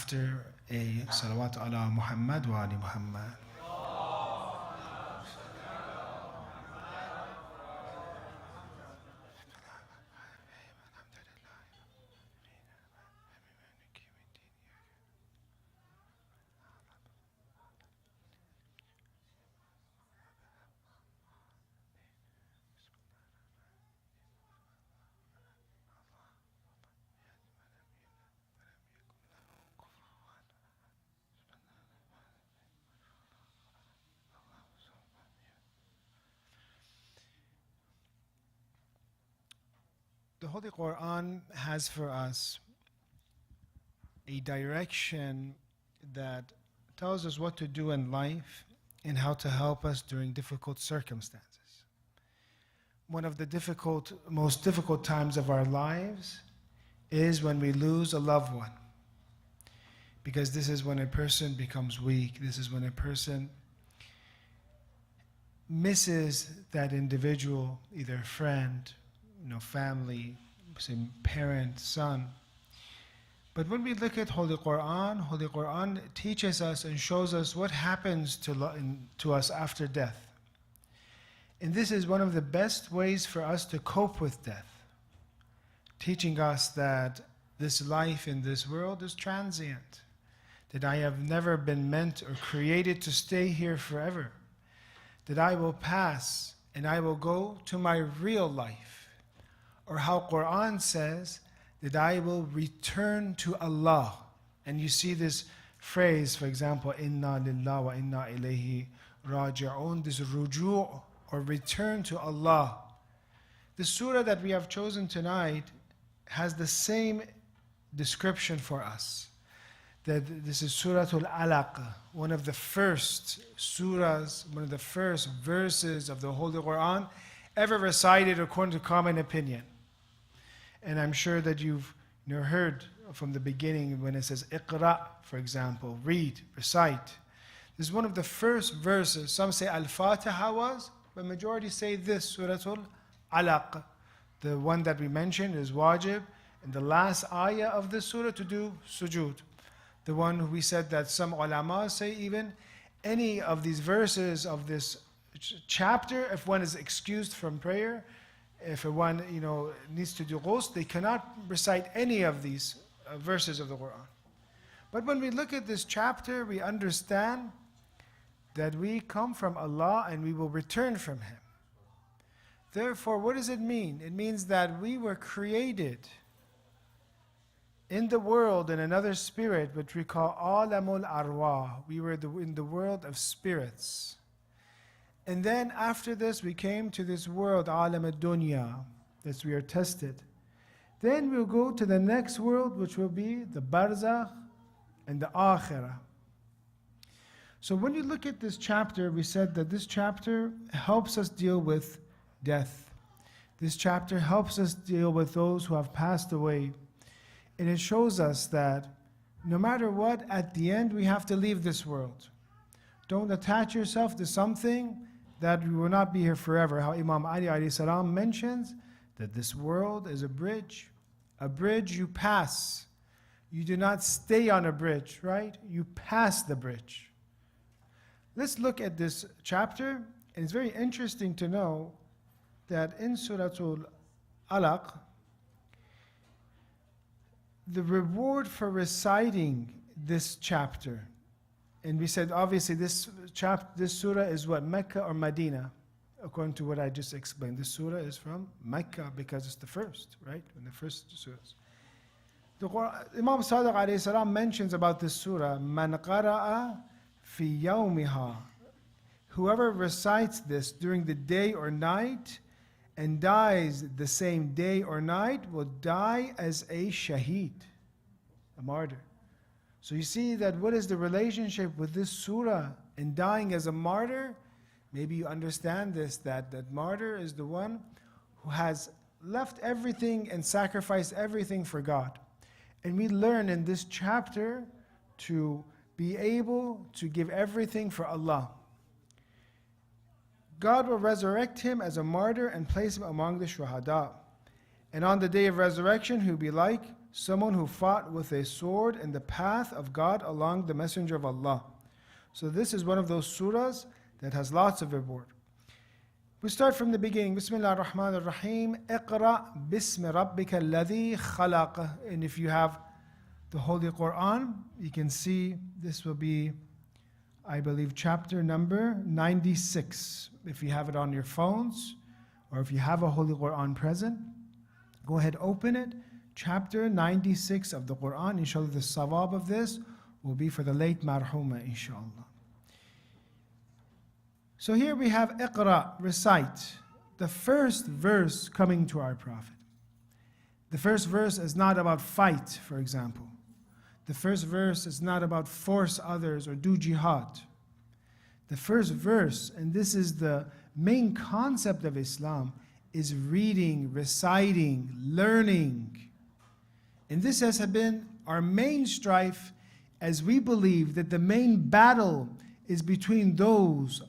after a salawat ala Muhammad wa ali Muhammad. The Holy Quran has for us a direction that tells us what to do in life and how to help us during difficult circumstances. One of the most difficult times of our lives is when we lose a loved one. Because this is when a person becomes weak. This is when a person misses that individual, either a friend, family, say parent, son. But when we look at Holy Quran teaches us and shows us what happens to us after death. And this is one of the best ways for us to cope with death, teaching us that this life in this world is transient, that I have never been meant or created to stay here forever, that I will pass and I will go to my real life. Or how Quran says that I will return to Allah. And you see this phrase, for example, Inna lillah wa inna ilayhi raji'un, this ruju' or return to Allah. The surah that we have chosen tonight has the same description for us. That this is Surah al-AAlaq, one of the first surahs, one of the first verses of the Holy Quran ever recited according to common opinion. And I'm sure that you've heard from the beginning when it says Iqra, for example, read, recite. This is one of the first verses. Some say Al-Fatiha was, but majority say this, Surah al-AAlaq. The one that we mentioned is wajib, and the last ayah of this surah to do sujood. The one we said that some ulama say even any of these verses of this chapter, if one is excused from prayer, if one needs to do ghusl, they cannot recite any of these verses of the Quran. But when we look at this chapter, we understand that we come from Allah and we will return from Him. Therefore, what does it mean? It means that we were created in the world in another spirit, which we call Alamul Arwah. We were in the world of spirits. And then after this, we came to this world, Alam ad-Dunya, that we are tested. Then we'll go to the next world, which will be the Barzakh and the Akhirah. So when you look at this chapter, we said that this chapter helps us deal with death. This chapter helps us deal with those who have passed away. And it shows us that no matter what, at the end, we have to leave this world. Don't attach yourself to something that we will not be here forever. How Imam Ali alayhi salam mentions that this world is a bridge. A bridge you pass. You do not stay on a bridge, right? You pass the bridge. Let's look at this chapter. And it's very interesting to know that in Surah al-AAlaq, the reward for reciting this chapter, and we said obviously this surah is what, Mecca or Medina, according to what I just explained. This surah is from Mecca because it's the first, right? When the first surahs. Imam Sadiq alayhi salam mentions about this surah, Man qara'a fi yawmiha. Whoever recites this during the day or night and dies the same day or night will die as a shaheed, a martyr. So you see that what is the relationship with this surah and dying as a martyr? Maybe you understand this, that martyr is the one who has left everything and sacrificed everything for God. And we learn in this chapter to be able to give everything for Allah. God will resurrect him as a martyr and place him among the shuhada. And on the day of resurrection, he'll be like someone who fought with a sword in the path of God along the Messenger of Allah. So this is one of those surahs that has lots of reward. We start from the beginning. Bismillah ar-Rahman ar-Rahim. Iqra bismi rabbika alladhi khalaq. And if you have the Holy Quran, you can see this will be, I believe, chapter number 96. If you have it on your phones, or if you have a Holy Quran present, go ahead, open it. Chapter 96 of the Quran. Inshallah, the sawab of this will be for the late marhuma, inshallah. So here we have Iqra, recite, the first verse coming to our Prophet. The first verse is not about fight, for example. The first verse is not about force others or do jihad. The first verse, and this is the main concept of Islam, is reading, reciting, learning. And this has been our main strife, as we believe that the main battle is between those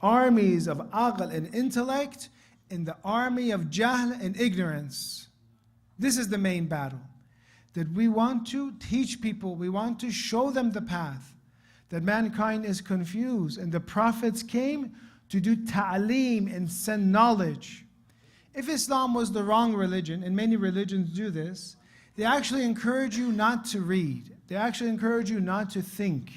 armies of aql and intellect and the army of jahl and ignorance. This is the main battle. That we want to teach people, we want to show them the path. That mankind is confused, and the prophets came to do ta'aleem and send knowledge. If Islam was the wrong religion, and many religions do this, they actually encourage you not to read. They actually encourage you not to think.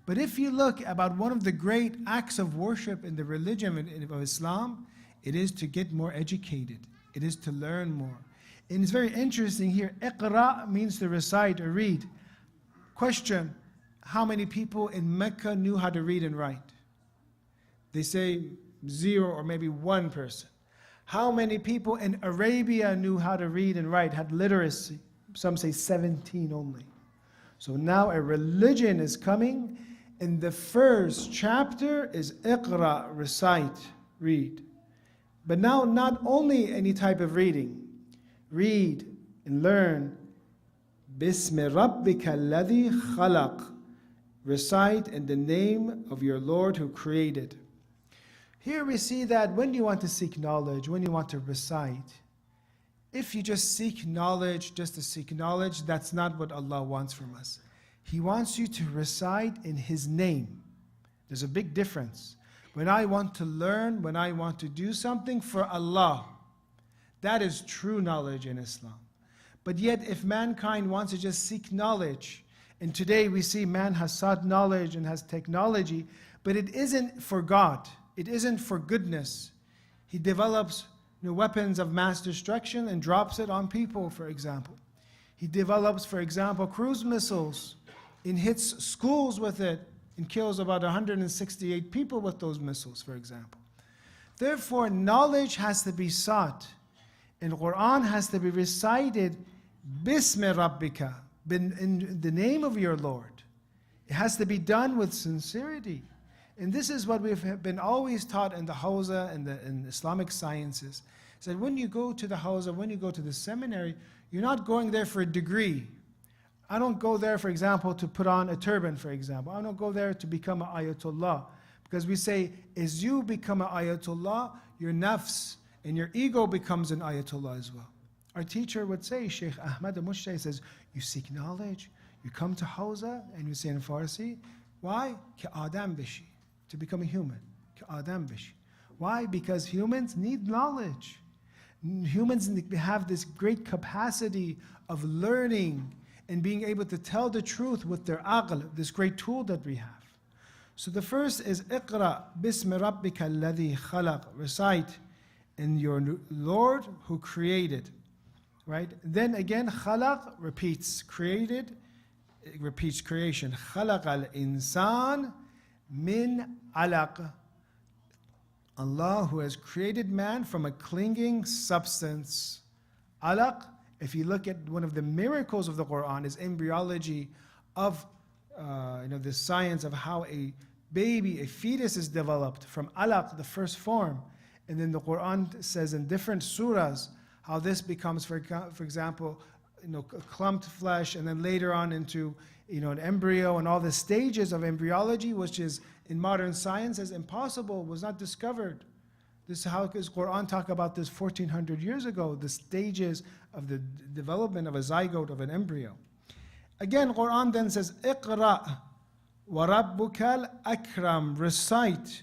But if you look about one of the great acts of worship in the religion of Islam, it is to get more educated. It is to learn more. And it's very interesting here. Iqra means to recite or read. Question, how many people in Mecca knew how to read and write? They say 0 or maybe 1 person. How many people in Arabia knew how to read and write, had literacy? Some say 17 only. So now a religion is coming, and the first chapter is Iqra, recite, read. But now not only any type of reading. Read and learn. Bismi rabbika alladhi khalaq. Recite in the name of your Lord who created. Here we see that when you want to seek knowledge, when you want to recite, if you just seek knowledge, just to seek knowledge, that's not what Allah wants from us. He wants you to recite in His name. There's a big difference. When I want to learn, when I want to do something for Allah, that is true knowledge in Islam. But yet if mankind wants to just seek knowledge, and today we see man has sought knowledge and has technology, but it isn't for God. It isn't for goodness. He develops weapons of mass destruction and drops it on people, for example. He develops, for example, cruise missiles and hits schools with it and kills about 168 people with those missiles, for example. Therefore, knowledge has to be sought, and Quran has to be recited, Bismi Rabbika, in the name of your Lord. It has to be done with sincerity. And this is what we've been always taught in the Hawza and in Islamic sciences. Is that when you go to the Hawza, when you go to the seminary, you're not going there for a degree. I don't go there, for example, to put on a turban, for example. I don't go there to become an ayatollah. Because we say, as you become an ayatollah, your nafs and your ego becomes an ayatollah as well. Our teacher would say, Sheikh Ahmad al-Mushtai says, you seek knowledge, you come to Hawza, and you say in Farsi, why? Ki Adam bishi, to become a human. Ki Adam bishi. Why? Because humans need knowledge. Humans have this great capacity of learning and being able to tell the truth with their aql, this great tool that we have. So the first is Iqra bismi rabbika alladhi khalaq. Recite in your Lord who created. Right? Then again, khalaq repeats created, it repeats creation. Khalaq al-insan min alaq. Allah who has created man from a clinging substance. Alaq, if you look at one of the miracles of the Quran, is embryology of the science of how a baby, a fetus is developed from alaq, the first form. And then the Quran says in different surahs how this becomes, for example, clumped flesh, and then later on into an embryo, and all the stages of embryology, which is in modern science is impossible, was not discovered. This is how does Quran talk about this 1400 years ago, the stages of the development of a zygote, of an embryo. Again, Quran then says, Iqra wa rabbukal akram, recite,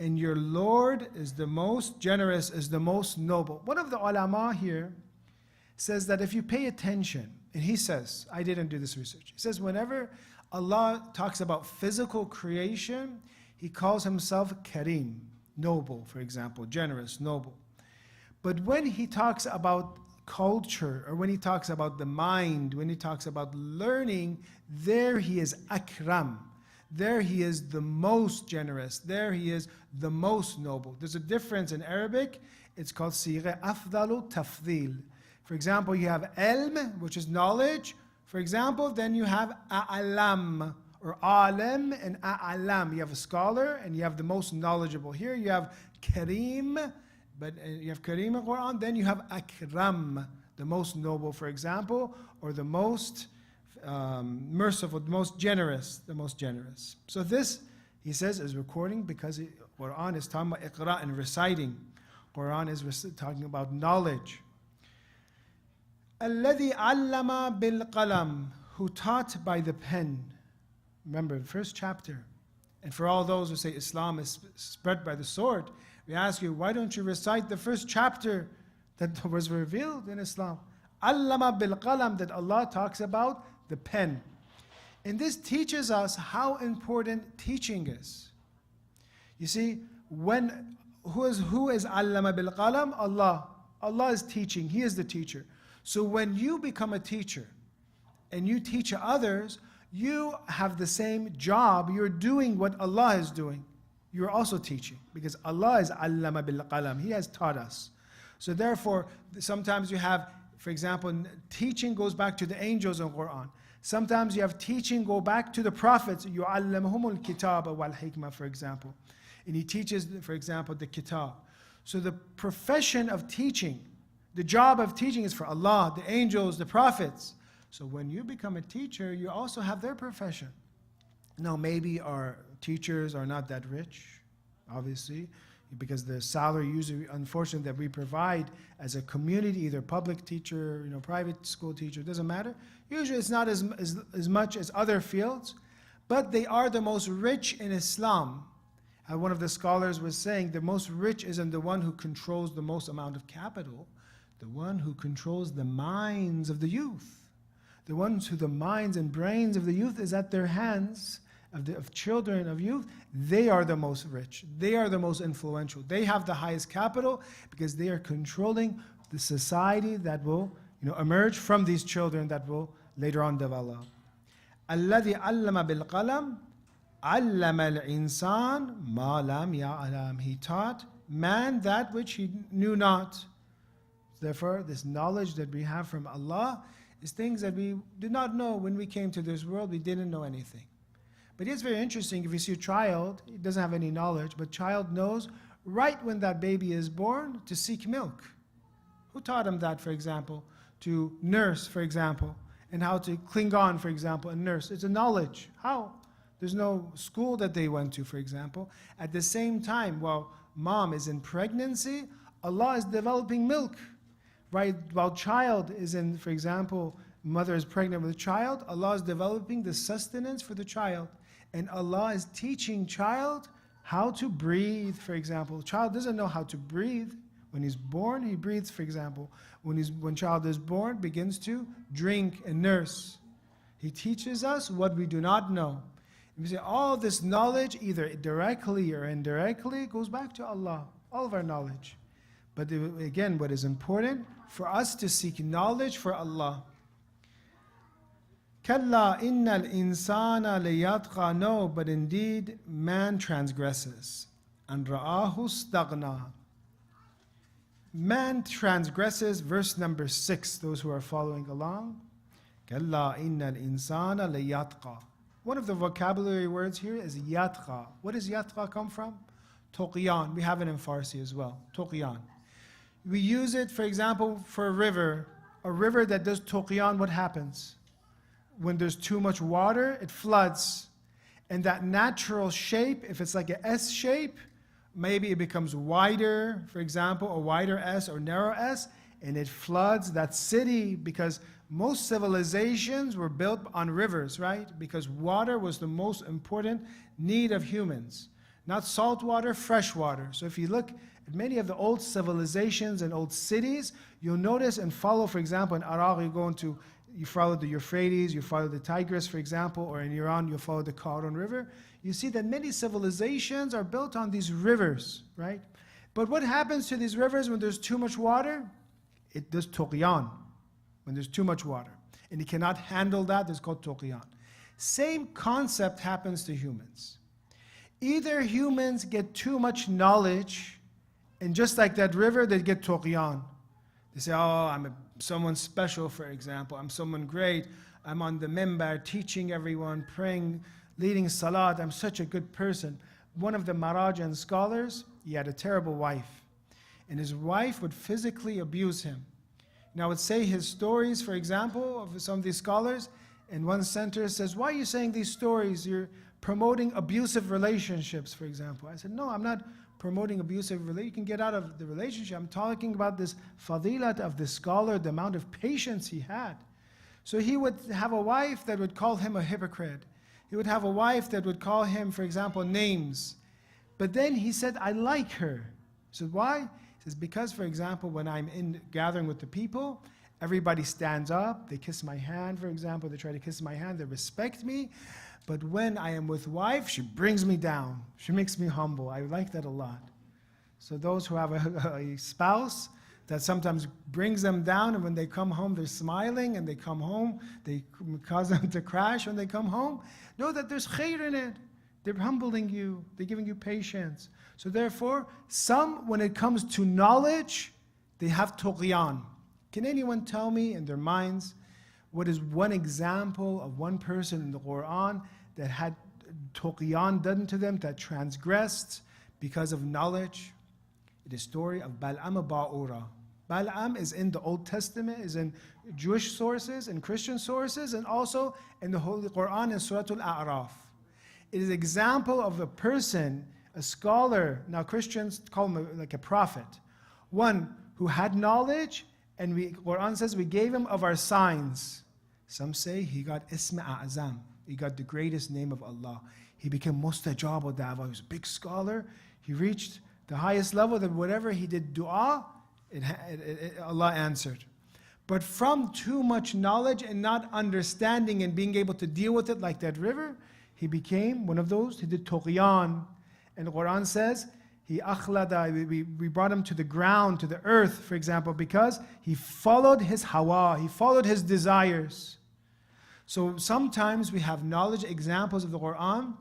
and your Lord is the most generous, is the most noble. One of the ulama here says that if you pay attention, and he says, I didn't do this research, he says whenever Allah talks about physical creation, He calls Himself Kareem, noble, for example, generous, noble. But when He talks about culture, or when He talks about the mind, when He talks about learning, there He is Akram. There He is the most generous. There He is the most noble. There's a difference in Arabic. It's called Sigha Afdalu Tafdil. For example, you have Ilm, which is knowledge. For example, then you have A'lam, or Alim and A'lam. You have a scholar and you have the most knowledgeable. Here you have Kareem, but you have Kareem in Quran. Then you have Akram, the most noble, for example, or the most merciful, the most generous, the most generous. So this, he says, is recording because Quran is talking about Iqra and reciting. Quran is talking about knowledge. Alladhi allama bil qalam, who taught by the pen. Remember, the first chapter. And for all those who say Islam is spread by the sword, we ask you, why don't you recite the first chapter that was revealed in Islam? Allama bil qalam, that Allah talks about the pen. And this teaches us how important teaching is. You see, who is allama bil qalam? Allah. Allah is teaching. He is the teacher. So when you become a teacher and you teach others, you have the same job. You're doing what Allah is doing. You're also teaching because Allah is allama bil qalam. He has taught us. So therefore, sometimes you have, for example, teaching goes back to the angels in Quran. Sometimes you have teaching go back to the prophets. يُعَلَّمْهُمُ الْكِتَابَ وَالْحِكْمَةَ, for example. And he teaches, for example, the kitab. So the profession of teaching, the job of teaching is for Allah, the angels, the prophets. So when you become a teacher, you also have their profession. Now maybe our teachers are not that rich, obviously, because the salary usually, unfortunately, that we provide as a community, either public teacher, private school teacher, doesn't matter. Usually it's not as much as other fields, but they are the most rich in Islam. One of the scholars was saying the most rich isn't the one who controls the most amount of capital, the one who controls the minds of the youth. The ones who the minds and brains of the youth is at their hands, of children, of youth, they are the most rich. They are the most influential. They have the highest capital because they are controlling the society that will emerge from these children that will later on develop. الَّذِي عَلَّمَ بِالْقَلَمِ عَلَّمَ الْإِنسَانِ مَا لَمْ يَعْلَمْ. He taught man that which he knew not. Therefore, this knowledge that we have from Allah is things that we did not know when we came to this world. We didn't know anything. But it's very interesting, if you see a child, he doesn't have any knowledge, but child knows right when that baby is born to seek milk. Who taught him that, for example? To nurse, for example, and how to cling on, for example, and nurse. It's a knowledge. How? There's no school that they went to, for example. At the same time, while mom is in pregnancy, Allah is developing milk. Right? While child is in, for example, mother is pregnant with a child, Allah is developing the sustenance for the child. And Allah is teaching child how to breathe, for example. Child doesn't know how to breathe. When he's born, he breathes, for example. When child is born, begins to drink and nurse. He teaches us what we do not know. And we say all this knowledge, either directly or indirectly, goes back to Allah. All of our knowledge. But again, what is important for us to seek knowledge for Allah. Kalla innal insana liyatqa. No, but indeed man transgresses. And ra'ahu staghna. Man transgresses, verse number 6, those who are following along. Kalla innal insana liyatqa. One of the vocabulary words here is yatqa. What does yatqa come from? Tuqyan. We have it in Farsi as well. Tuqyan. We use it, for example, for a river that does tuqyan. What happens? When there's too much water, it floods. And that natural shape, if it's like an S shape, maybe it becomes wider, for example, a wider S or narrow S, and it floods that city, because most civilizations were built on rivers, right? Because water was the most important need of humans. Not salt water, fresh water. So if you look at many of the old civilizations and old cities, you'll notice and follow, for example, in Iraq, you follow the Euphrates, you follow the Tigris, for example, or in Iran, you follow the Qarun River. You see that many civilizations are built on these rivers, right? But what happens to these rivers when there's too much water? It does tughyan, when there's too much water. And it cannot handle that, it's called tughyan. Same concept happens to humans. Either humans get too much knowledge, and just like that river, they get tughyan. They say, oh, I'm someone special, for example. I'm someone great. I'm on the minbar teaching everyone, praying, leading salat. I'm such a good person. One of the Marajan scholars, he had a terrible wife. And his wife would physically abuse him. And I would say his stories, for example, of some of these scholars, and one center says, why are you saying these stories? You're promoting abusive relationships, for example. I said, no, I'm not promoting abusive relationship. You can get out of the relationship. I'm talking about this fadilat of the scholar, the amount of patience he had. So he would have a wife that would call him a hypocrite. He would have a wife that would call him, for example, names. But then he said, I like her. He said, why? He says, because, for example, when I'm in gathering with the people, everybody stands up, they kiss my hand, for example, they try to kiss my hand, they respect me. But when I am with wife, she brings me down. She makes me humble. I like that a lot. So those who have a spouse that sometimes brings them down, and when they come home, they're smiling, and they come home, they cause them to crash when they come home, know that there's khair in it. They're humbling you. They're giving you patience. So therefore, some, when it comes to knowledge, they have tughyan. Can anyone tell me in their minds what is one example of one person in the Quran that had tughyan done to them, that transgressed because of knowledge? It is the story of Bal'am Ba'ura. Bal'am is in the Old Testament, is in Jewish sources and Christian sources, and also in the Holy Quran in Surah al-AAlaq. It is an example of a person, a scholar, now Christians call him like a prophet, one who had knowledge, and Quran says we gave him of our signs. Some say he got Ism A'azam. He got the greatest name of Allah. He became Mustajab al-Da'wah. He was a big scholar. He reached the highest level that whatever he did dua, Allah answered. But from too much knowledge and not understanding and being able to deal with it like that river, he became one of those. He did tughyan. And the Quran says, he akhlada, we brought him to the ground, to the earth, for example, because he followed his hawa, he followed his desires. So sometimes we have knowledge examples of the Quran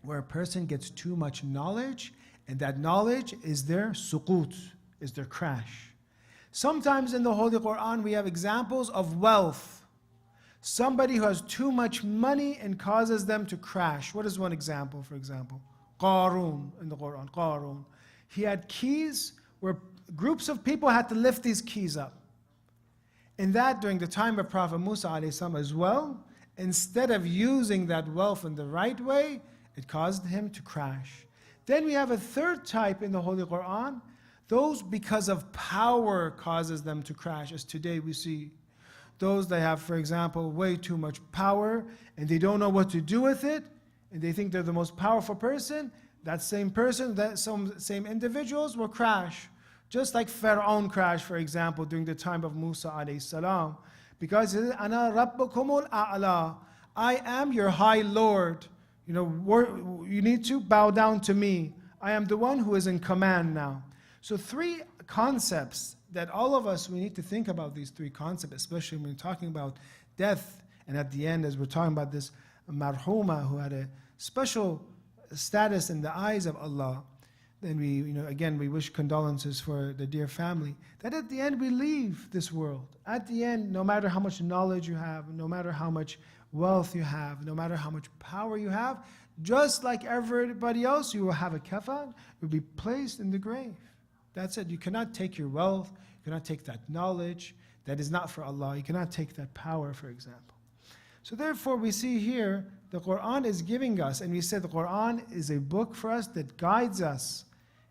where a person gets too much knowledge, and that knowledge is their suqut, is their crash. Sometimes in the Holy Quran we have examples of wealth. Somebody who has too much money and causes them to crash. What is one example, for example? Qarun in the Quran, Qarun. He had keys where groups of people had to lift these keys up. And that during the time of Prophet Musa ﷺ as well, instead of using that wealth in the right way, it caused him to crash. Then we have a third type in the Holy Quran, those because of power causes them to crash, as today we see. Those that have, for example, way too much power and they don't know what to do with it, and they think they're the most powerful person, that same person, that same individuals will crash. Just like Pharaoh crashed, for example, during the time of Musa alayhi salam. Because he said, Ana rabbukumul a'la. I am your high Lord. You know, you need to bow down to me. I am the one who is in command now. So three concepts that all of us, we need to think about these three concepts, especially when we're talking about death. And at the end, as we're talking about this marhuma who had a special status in the eyes of Allah, then we, again, we wish condolences for the dear family, that at the end we leave this world. At the end, no matter how much knowledge you have, no matter how much wealth you have, no matter how much power you have, just like everybody else, you will have a kafan, you'll be placed in the grave. That's it. You cannot take your wealth, you cannot take that knowledge, that is not for Allah. You cannot take that power, for example. So therefore, we see here, the Quran is giving us, and we said the Quran is a book for us that guides us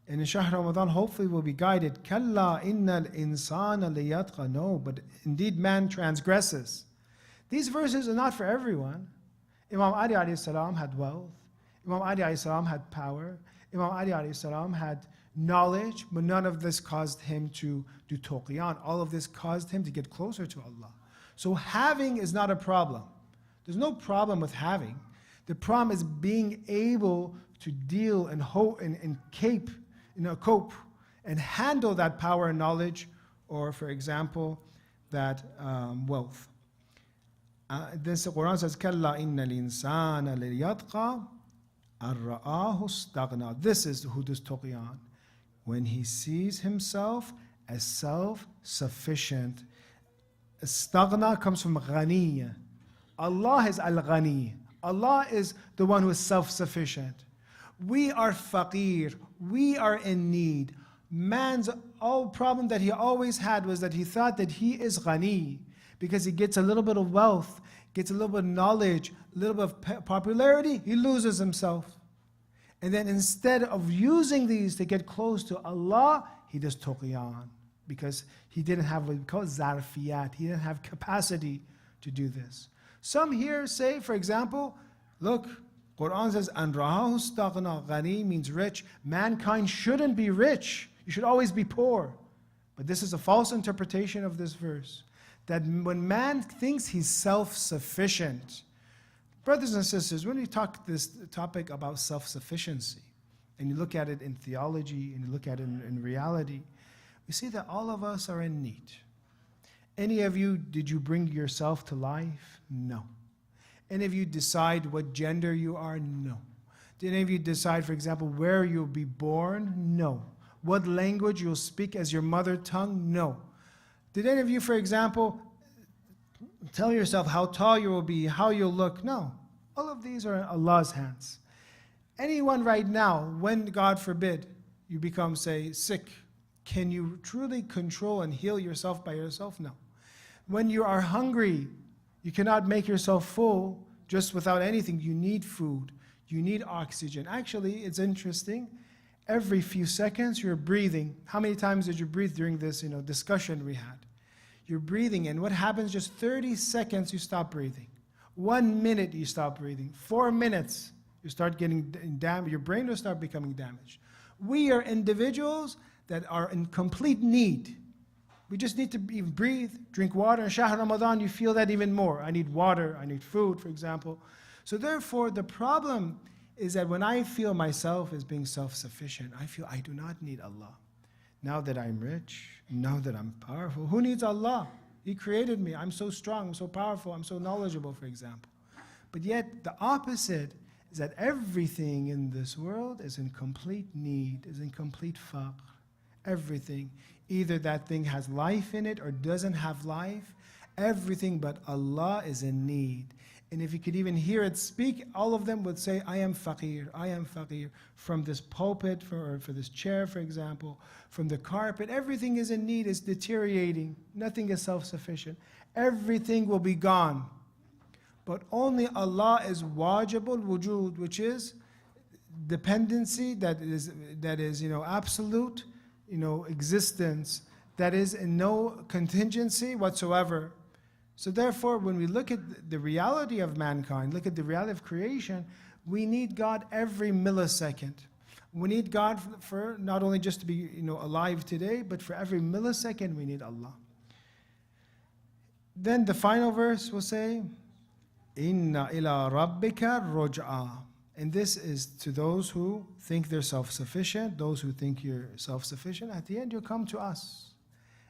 And in Shahr Ramadan, hopefully we'll be guided. Kalla innal insana liyatqa. No, but indeed man transgresses. These verses are not for everyone. Imam Ali alayhi salam had wealth. Imam Ali alayhi salam had power. Imam Ali alayhi salam had knowledge, but none of this caused him to do tuqyan. All of this caused him to get closer to Allah. So having is not a problem. There's no problem with having. The problem is being able to deal and cope and handle that power and knowledge, or for example, that wealth. This the Quran says, "Kalla inna al-insana liyatqa ar-ra'ahu istaghna." This is who does tuqyan, when he sees himself as self-sufficient. Istaghna comes from ghaniya. Allah is al-ghani. Allah is the one who is self-sufficient. We are faqir. We are in need. Man's problem that he always had was that he thought that he is ghani, because he gets a little bit of wealth, gets a little bit of knowledge, a little bit of popularity, he loses himself. And then instead of using these to get close to Allah, he does tuqyan, because he didn't have what we call zarfiyat. He didn't have capacity to do this. Some here say, for example, look, Quran says, "An rahahu istaghna." Ghani means rich. Mankind shouldn't be rich. You should always be poor. But this is a false interpretation of this verse. That when man thinks he's self-sufficient, brothers and sisters, when we talk this topic about self-sufficiency, and you look at it in theology, and you look at it in reality, we see that all of us are in need. Any of you, did you bring yourself to life? No. Any of you decide what gender you are? No. Did any of you decide, for example, where you'll be born? No. What language you'll speak as your mother tongue? No. Did any of you, for example, tell yourself how tall you will be, how you'll look? No. All of these are in Allah's hands. Anyone right now, when, God forbid, you become, say, sick, can you truly control and heal yourself by yourself? No. When you are hungry, you cannot make yourself full just without anything. You need food. You need oxygen. Actually, it's interesting. Every few seconds, you're breathing. How many times did you breathe during this discussion we had? You're breathing, and what happens? Just 30 seconds, you stop breathing. 1 minute, you stop breathing. 4 minutes, you start getting damaged. Your brain will start becoming damaged. We are individuals that are in complete need. We just need to breathe, drink water. In Shahr Ramadan, you feel that even more. I need water, I need food, for example. So therefore, the problem is that when I feel myself as being self-sufficient, I feel I do not need Allah. Now that I'm rich, now that I'm powerful, who needs Allah? He created me. I'm so strong, I'm so powerful, I'm so knowledgeable, for example. But yet, the opposite is that everything in this world is in complete need, is in complete faqr. Everything. Either that thing has life in it or doesn't have life. Everything but Allah is in need. And if you could even hear it speak, all of them would say, I am faqir, I am faqir. From this pulpit, for this chair, for example, from the carpet, everything is in need, is deteriorating. Nothing is self-sufficient. Everything will be gone. But only Allah is wajibul wujud, which is dependency, that is absolute, existence, that is in no contingency whatsoever. So therefore, when we look at the reality of mankind, look at the reality of creation, we need God every millisecond. We need God for not only just to be alive today, but for every millisecond we need Allah. Then the final verse will say, Inna ila rabbika ruj'a. And this is to those who think they're self-sufficient, those who think you're self-sufficient. At the end, you'll come to us.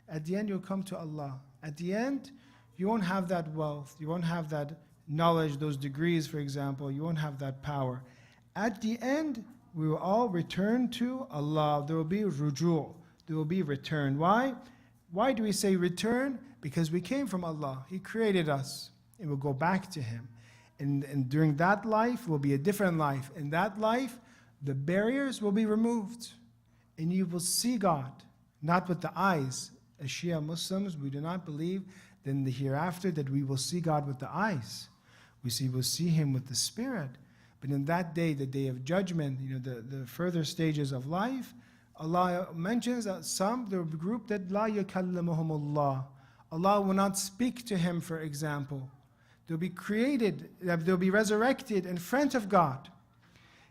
At the end, you'll come to Allah. At the end, you won't have that wealth. You won't have that knowledge, those degrees, for example. You won't have that power. At the end, we will all return to Allah. There will be ruju'. There will be return. Why? Why do we say return? Because we came from Allah. He created us. And we'll go back to Him. And during that life will be a different life. In that life, the barriers will be removed. And you will see God, not with the eyes. As Shia Muslims, we do not believe in the hereafter that we will see God with the eyes. We'll see Him with the Spirit. But in that day, the day of judgment, the further stages of life, Allah mentions that the group that la yukallimuhumullah. Allah will not speak to him, for example. They'll be created, they'll be resurrected in front of God.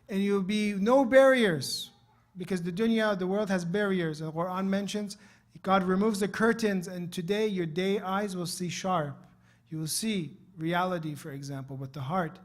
And you'll be no barriers. Because the dunya, the world has barriers. And the Quran mentions, God removes the curtains, and today your eyes will see sharp. You will see reality, for example, with the heart.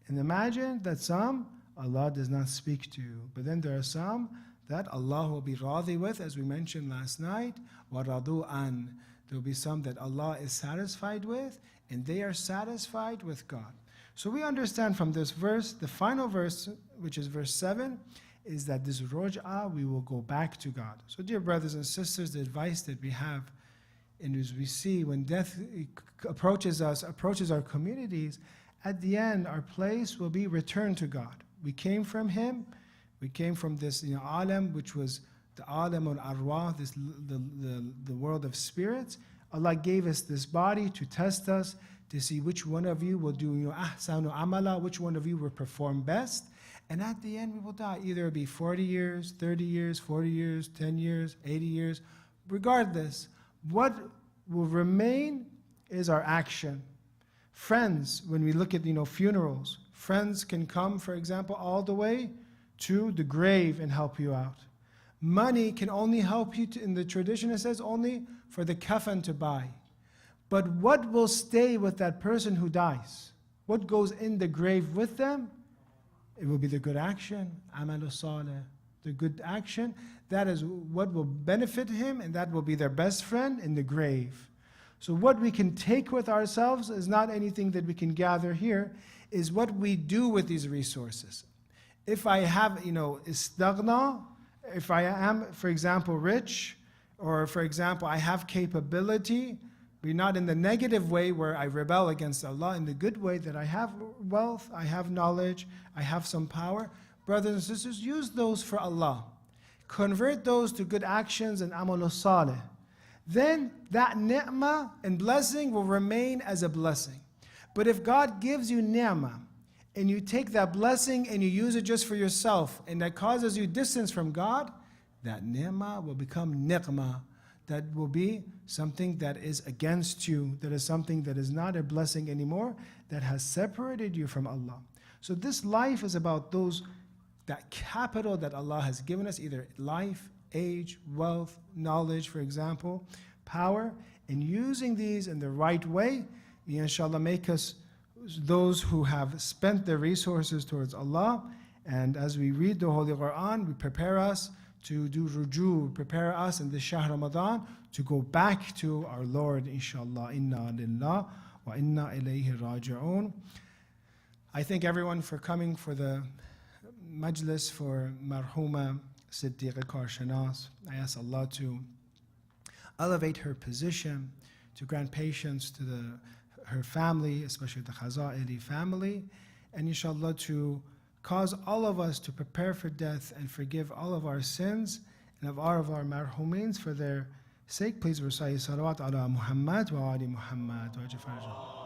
And imagine that some, Allah does not speak to you. But then there are some that Allah will be radhi with, as we mentioned last night. وَرَضُوا عَنْ. There will be some that Allah is satisfied with, and they are satisfied with God. So we understand from this verse, the final verse, which is verse 7, is that this ruj'ah, we will go back to God. So dear brothers and sisters, the advice that we have, and as we see when death approaches us, approaches our communities, at the end our place will be returned to God. We came from Him, we came from this alam, which was the alam al-arwah, the world of spirits. Allah gave us this body to test us, to see which one of you will do ahsanu amala, which one of you will perform best. And at the end we will die. Either it'll be 40 years, 30 years, 40 years, 10 years, 80 years. Regardless, what will remain is our action. Friends, when we look at funerals, friends can come, for example, all the way to the grave and help you out. Money can only help you, in the tradition it says, only for the kafan to buy. But what will stay with that person who dies? What goes in the grave with them? It will be the good action, amalu salih, the good action. That is what will benefit him, and that will be their best friend in the grave. So what we can take with ourselves is not anything that we can gather here, is what we do with these resources. If I have, istaghna, if I am, for example, rich, or for example, I have capability, but not in the negative way where I rebel against Allah, in the good way that I have wealth, I have knowledge, I have some power. Brothers and sisters, use those for Allah. Convert those to good actions and amal salih. Then that ni'mah and blessing will remain as a blessing. But if God gives you ni'mah, and you take that blessing and you use it just for yourself, and that causes you distance from God, that ni'mah will become niqmah. That will be something that is against you, that is something that is not a blessing anymore, that has separated you from Allah. So this life is about that capital that Allah has given us, either life, age, wealth, knowledge, for example, power, and using these in the right way, may inshallah make us those who have spent their resources towards Allah. And as we read the Holy Quran, we prepare us to do ruju, prepare us in the Shahr Ramadan to go back to our Lord, inshallah. Inna lillah wa inna ilayhi raji'un. I thank everyone for coming for the majlis for Marhuma Siddiqa Karshanas. I ask Allah to elevate her position, to grant patience to her family, especially the Khaza'ili family, and inshallah to cause all of us to prepare for death and forgive all of our sins and of all of our marhumeens for their sake. Please recite salawat ala Muhammad wa ali Muhammad wa